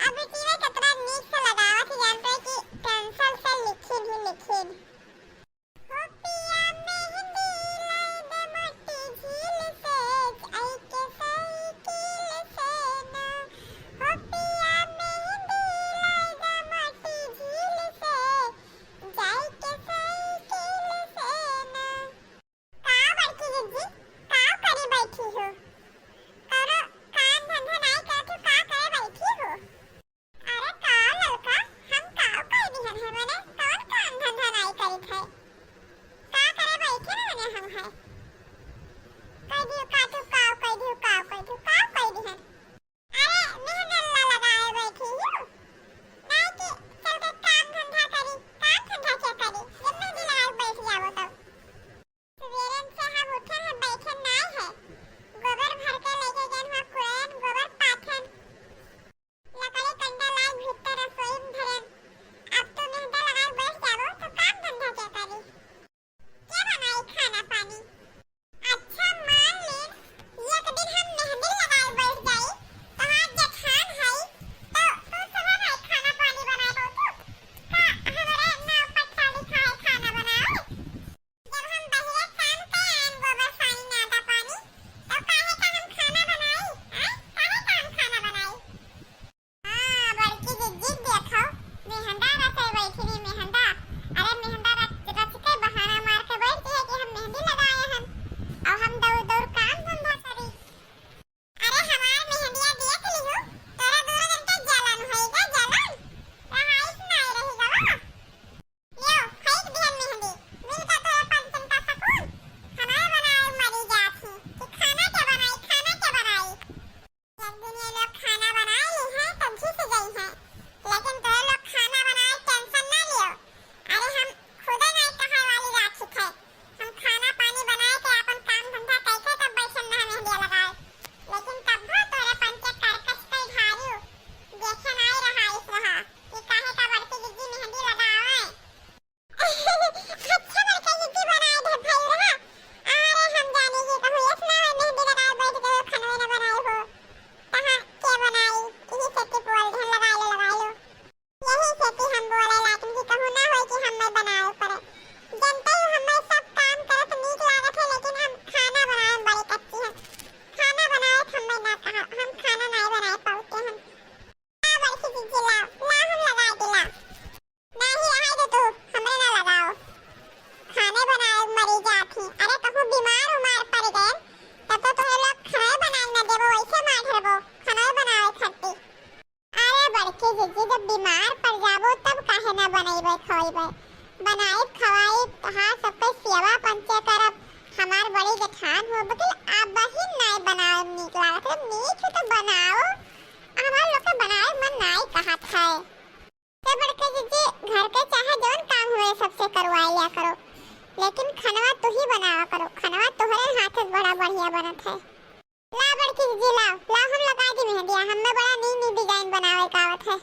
अब इसीने कतरा नीक से लगावत ही जानते कि पेंसिल से लिखी भी लिखी हो पिया मेहंदी लाई दे मोटी झील से आई के साइकिल से ना हो पिया मेहंदी लाई दे मोटी झील से जाई के साइकिल से ना का बड़की जिज्जी का करी बैठी हो करो काम धंधा नहीं करती का करे बैठी हो अरे का लड़का हम का कोई भी है मने कौन काम धंधा नहीं करी थे का करे बैठे ना मने हम है कई दियो का तू का कई दियो का कोई भी है अरे मेहनत लगाए बैठी हो नहीं कि चल के काम धंधा करी काम धंधा क्या करी जब मैं दिलाए बैठ जाओ तब सवेरे से हम उठे हैं बैठे नहीं है गोबर भर के लेके गए वहां कुएन गोबर पाथन लकड़ी कंडा लाई भीतर रसोई में धरन अब तो मेहंदी लगाए बैठ जाओ तो काम धंधा क्या करी क्या बनाई खाना पानी अच्छा मान ले एक दिन हम मेहंदी लगाए बैठ गई तो हाथ जठान है तो तू सुबह नहीं खाना पानी बनाए तो का हमारे नाव पर खाली खाए खाना बनाओ जब हम बहिरे काम पे आन गोबर पानी नादा पानी तो काहे का हम खाना बनाई हैं काहे का हम खाना बनाई हां बड़की जिज्जी देखो मेहंदा रखे बैठी नहीं मेहंदा अरे मेहंदा रख के बहाना मार के बैठती है कि हम मेहंदी लगाए हैं और हम दौड़ दौड़ काम धंधा करी अरे हमार मेहंदिया देख ली हो तोरा दूर घंटे जलन होएगा जलन रहाइश नहीं रहेगा वो लियो फेंक दिहन मेहंदी मिलता तोरा पंचन का सकून हमारे बनाए मरी जाती कि खाना क्या बनाई एक दिन ये लोग खाना बनाए ली है तो घिस गई है लेकिन तो लोग खाना बनाए टेंशन ना लियो अरे हम खुद नहीं कहे वाली राखी थे हम खाना पानी बनाए के अपन काम धंधा कैसे तब बैठन ना मेहंदी लगाए लेकिन तब भी तोरे पंचे करकस पे धारियो देखे नहीं रहा इस रहा कि काहे का बड़की जिज्जी मेहंदी लगावे अच्छा बड़की जिज्जी बनाए दे भाई रहा अरे हम जाने की कहूं यस ना मेहंदी लगाए बैठ गए खाना ना बनाए हो कहां क्या बनाई यही सेती बोल धन लगाए लो यही सेती हम बोले लेकिन की कहूं ना होई कि हम मैं बनाए पर जनता ही हम सब काम करत नीक लागत है लेकिन हम खाना बनाए बड़ी कच्ची है खाना बनाए हम मैं ना कहा हम खाना नहीं बनाए पाते हम आ बड़की जिज्जी ला हम लगा दिला नहीं आए दे तू हमें ना लगाओ खाने बनाए मरी जाती अरे कहूं बीमार उमार पड़ गए तब तो तोहे लोग खाना बनाए ना देबो वैसे मार धरबो खाना बनावे खट्टी अरे बड़की जिज्जी जब बीमार पड़ जाबो तब काहे ना बनाइबे खवाइबे बनाए खवाई हां सब पे सेवा पंचे करब हमार बड़ी जठान हो बकिल आप बहिन नहीं बनाओ नीक लागत है नीक तो बनाओ हमार लोग के बनाए मन नहीं कहत है ते बड़के जिज्जी घर के चाहे जौन काम हुए सबसे करवा लिया करो लेकिन खाना तू ही बनावा करो खाना तोहरे हाथ से बड़ा बढ़िया बनत है ला बड़की जिज्जी ला हम लगा दी मेहंदी हमें बड़ा नी डिजाइन बनावे का आवत है